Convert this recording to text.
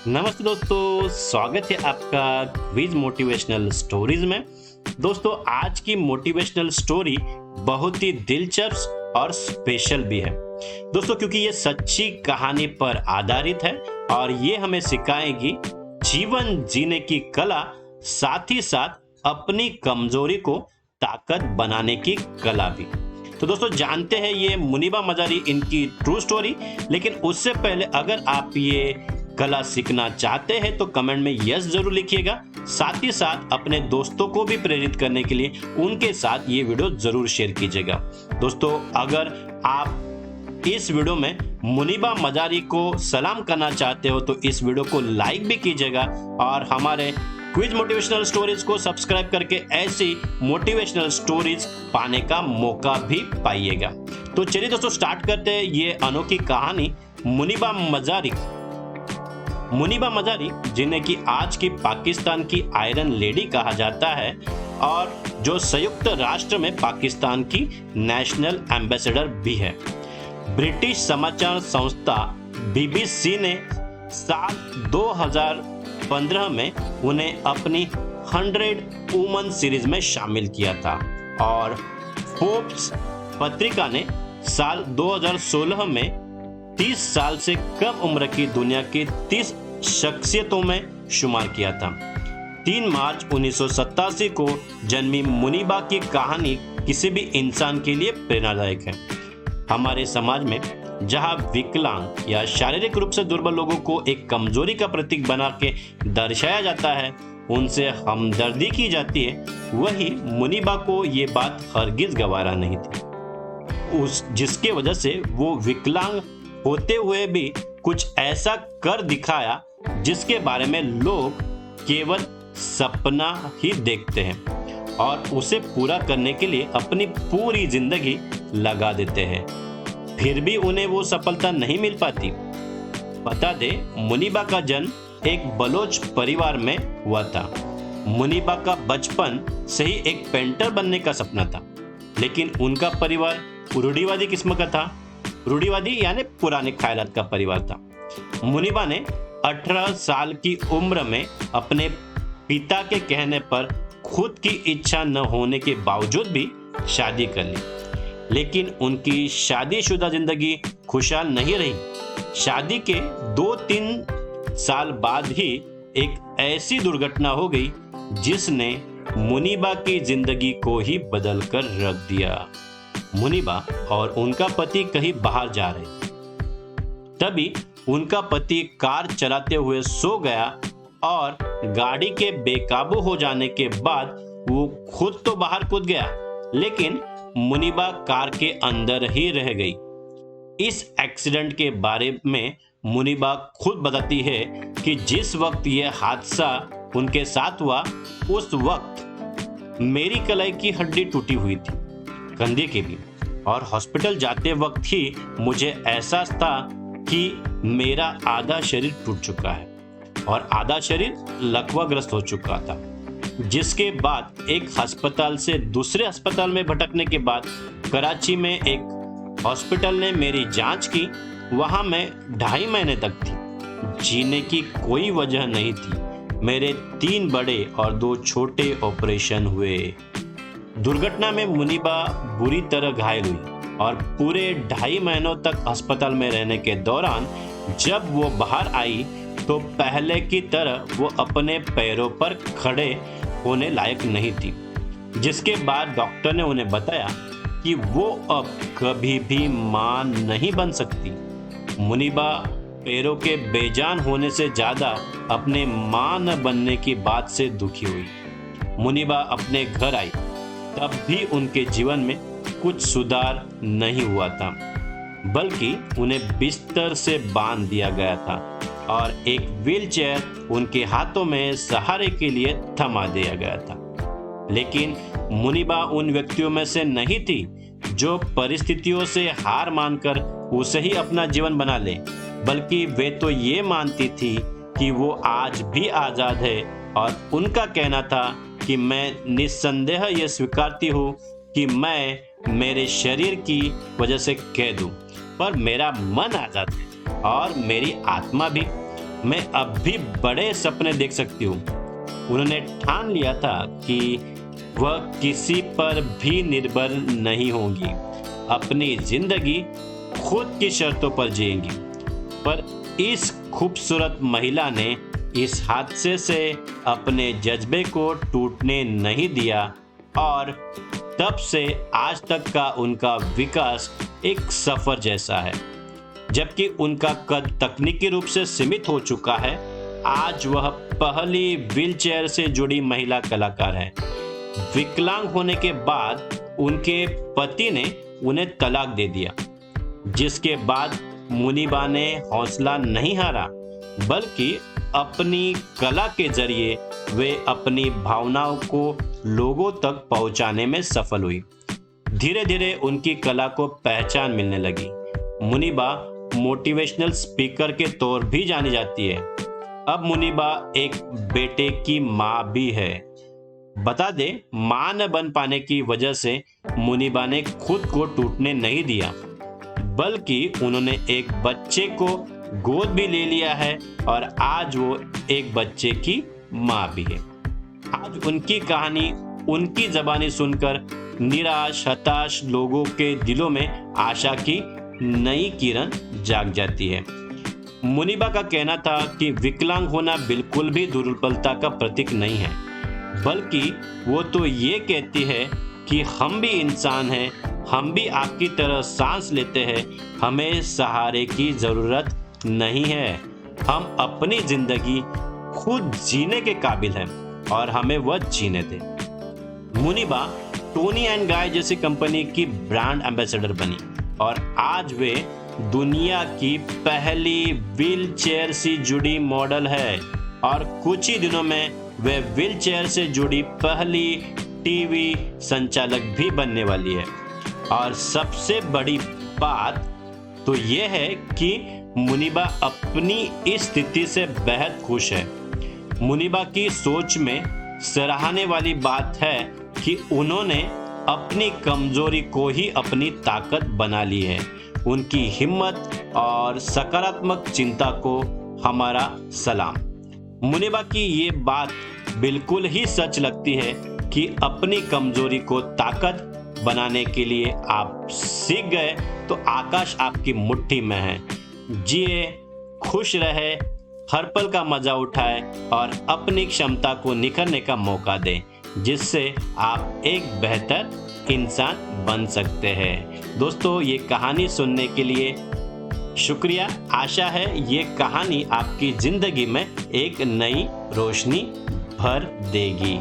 नमस्ते दोस्तों, स्वागत है आपका क्विज मोटिवेशनल स्टोरीज में। दोस्तों, आज की मोटिवेशनल स्टोरी बहुत ही दिलचस्प और स्पेशल भी है दोस्तों, क्योंकि ये सच्ची कहानी पर आधारित है और ये हमें सिखाएगी जीवन जीने की कला, साथ ही साथ अपनी कमजोरी को ताकत बनाने की कला भी। तो दोस्तों, जानते हैं ये मुनीबा मजारी इनकी ट्रू स्टोरी। लेकिन उससे पहले अगर आप ये कला सीखना चाहते हैं तो कमेंट में यस जरूर लिखिएगा। साथ ही साथ अपने दोस्तों को भी प्रेरित करने के लिए उनके साथ ये वीडियो जरूर शेयर कीजिएगा। दोस्तों, अगर आप इस वीडियो में मुनीबा मजारी को सलाम करना चाहते हो तो इस वीडियो को लाइक भी कीजिएगा और हमारे क्विज मोटिवेशनल स्टोरीज को सब्सक्राइब करके ऐसी मोटिवेशनल स्टोरीज पाने का मौका भी पाइएगा। तो चलिए दोस्तों, स्टार्ट करते हैं ये अनोखी कहानी मुनीबा मजारी। मुनीबा मजारी, जिन्हें कि आज की पाकिस्तान की आयरन लेडी कहा जाता है और जो संयुक्त राष्ट्र में पाकिस्तान की नेशनल एम्बेसडर भी है। ब्रिटिश समाचार संस्था बीबीसी ने साल 2015 में उन्हें अपनी 100 वुमन सीरीज में शामिल किया था और फोर्ब्स पत्रिका ने साल 2016 में 30 साल से कम उम्र की दुनिया की 30 शख्सियतों में शुमार किया था। 3 मार्च 1987 को जन्मी मुनीबा की कहानी किसी भी इंसान के लिए प्रेरणादायक है। हमारे समाज में जहां विकलांग या शारीरिक रूप से दुर्बल लोगों को एक कमजोरी का प्रतीक बना के दर्शाया जाता है, उनसे हमदर्दी की जाती है, वही मुनीबा को ये बात हरगिज गवारा नहीं थी। जिसके वजह से वो विकलांग होते हुए भी कुछ ऐसा कर दिखाया जिसके बारे में लोग केवल सपना ही देखते हैं और उसे पूरा करने के लिए अपनी पूरी जिंदगी लगा देते हैं, फिर भी उन्हें वो सफलता नहीं मिल पाती। बता दे, मुनीबा का जन्म एक बलोच परिवार में हुआ था। मुनीबा का बचपन से ही एक पेंटर बनने का सपना था, लेकिन उनका परिवार रूढ़िवादी किस्म का था। रूढ़िवादी यानी पुराने ख्यालात का परिवार था। मुनीबा ने 18 साल की उम्र में अपने पिता के कहने पर खुद की इच्छा न होने के बावजूद भी शादी कर ली, लेकिन उनकी शादीशुदा जिंदगी खुशहाल नहीं रही। शादी के 2-3 साल बाद ही एक ऐसी दुर्घटना हो गई जिसने मुनीबा की जिंदगी को ही बदल कर रख दिया। मुनीबा और उनका पति कहीं बाहर जा रहे थे, तभी उनका पति कार चलाते हुए सो गया और गाड़ी के बेकाबू हो जाने के बाद वो खुद तो बाहर कूद गया, लेकिन मुनीबा कार के अंदर ही रह गई। इस एक्सीडेंट के बारे में मुनीबा खुद बताती है कि जिस वक्त यह हादसा उनके साथ हुआ, उस वक्त मेरी कलाई की हड्डी टूटी हुई थी, कंधे की भी, और हॉस्पिटल जाते वक्त ही मुझे एहसास था कि मेरा आधा शरीर टूट चुका है और आधा शरीर लकवाग्रस्त हो चुका था। जिसके बाद एक अस्पताल से दूसरे अस्पताल में भटकने के बाद कराची में एक हॉस्पिटल ने मेरी जांच की। वहां मैं 2.5 महीने तक थी। जीने की कोई वजह नहीं थी। मेरे 3 बड़े और 2 छोटे ऑपरेशन हुए। दुर्घटना में मुनीबा बुरी तरह घायल हुई और पूरे 2.5 महीनों तक अस्पताल में रहने के दौरान जब वो बाहर आई तो पहले की तरह वो अपने पैरों पर खड़े होने लायक नहीं थी। जिसके बाद डॉक्टर ने उन्हें बताया कि वो अब कभी भी मां नहीं बन सकती। मुनीबा पैरों के बेजान होने से ज्यादा अपने मां न बनने की बात से दुखी हुई। मुनीबा अपने घर आई, तब भी उनके जीवन में कुछ सुधार नहीं हुआ था, बल्कि उन्हें बिस्तर से बांध दिया गया था और एक व्हीलचेयर उनके हाथों में सहारे के लिए थमा दिया गया था। लेकिन मुनीबा उन व्यक्तियों में से नहीं थी जो परिस्थितियों से हार मानकर उसे ही अपना जीवन बना ले, बल्कि वे तो ये मानती थी कि वो आज भी आजाद है और उनका कहना था कि मैं निस्संदेह ये स्वीकारती हूँ कि मैं मेरे शरीर की वजह से कैद हूँ, पर मेरा मन आजाद है और मेरी आत्मा भी। मैं अब भी बड़े सपने देख सकती हूँ। उन्होंने ठान लिया था कि वह किसी पर भी निर्भर नहीं होंगी, अपनी जिंदगी खुद की शर्तों पर जिएंगी। पर इस खूबसूरत महिला ने इस हादसे से अपने जज्बे को टूटने नहीं दिया और तब से आज तक का उनका विकास एक सफर जैसा है। जबकि उनका कद तकनीकी रूप से सीमित हो चुका है, आज वह पहली व्हीलचेयर से जुड़ी महिला कलाकार है। विकलांग होने के बाद उनके पति ने उन्हें तलाक दे दिया, जिसके बाद मुनीबा ने हौसला नहीं हारा, बल्कि अपनी कला के जरिए वे अपनी भावनाओं को लोगों तक पहुंचाने में सफल हुई। धीरे धीरे उनकी कला को पहचान मिलने लगी। मुनीबा मोटिवेशनल स्पीकर के तौर भी जानी जाती है। अब मुनीबा एक बेटे की माँ भी है। बता दे, माँ न बन पाने की वजह से मुनीबा ने खुद को टूटने नहीं दिया, बल्कि उन्होंने एक बच्चे को गोद भी ले लिया है और आज वो एक बच्चे की माँ भी है। आज उनकी कहानी उनकी ज़बानी सुनकर निराश हताश लोगों के दिलों में आशा की नई किरण जाग जाती है। मुनीबा का कहना था कि विकलांग होना बिल्कुल भी दुर्बलता का प्रतीक नहीं है, बल्कि वो तो ये कहती है कि हम भी इंसान हैं, हम भी आपकी तरह सांस लेते हैं, हमें सहारे की ज़रूरत नहीं है, हम अपनी ज़िंदगी खुद जीने के काबिल हैं और हमें वह जीने दें। मुनीबा टोनी एंड गाय जैसी कंपनी की ब्रांड एम्बेसडर बनी और आज वे दुनिया की पहली व्हीलचेयर से जुड़ी मॉडल है और कुछ ही दिनों में वे व्हीलचेयर से जुड़ी पहली टीवी संचालक भी बनने वाली है। और सबसे बड़ी बात तो ये है कि मुनीबा अपनी इस स्थिति से बेहद खुश है। मुनीबा की सोच में सराहने वाली बात है कि उन्होंने अपनी कमजोरी को ही अपनी ताकत बना ली है। उनकी हिम्मत और सकारात्मक चिंता को हमारा सलाम। मुनीबा की ये बात बिल्कुल ही सच लगती है कि अपनी कमजोरी को ताकत बनाने के लिए आप सीख गए तो आकाश आपकी मुट्ठी में है। जिए, खुश रहे, हर पल का मजा उठाए और अपनी क्षमता को निखरने का मौका दें, जिससे आप एक बेहतर इंसान बन सकते हैं। दोस्तों, ये कहानी सुनने के लिए शुक्रिया। आशा है ये कहानी आपकी जिंदगी में एक नई रोशनी भर देगी।